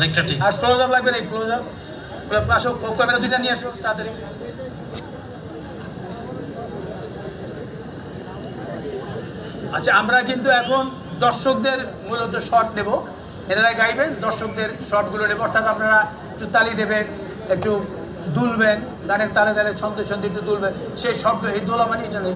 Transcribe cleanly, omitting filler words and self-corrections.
আরেকটা ঠিক আর close up লাগবে না, ক্লোজ আপ আসো, ক্যামেরা দুইটা নিয়ে আসো তাড়াতাড়ি। আচ্ছা, আমরা কিন্তু এখন দর্শকদের মূলত শট নেব, এনারা গাইবেন, দর্শকদের শটগুলো নেব, অর্থাৎ আপনারা একটু তালি দেবেন, একটু দুলবেন, গানের তালে তালে ছন্দে ছন্দে একটু দুলবেন, সেই শট, এই দোলা মানে এটা নেই।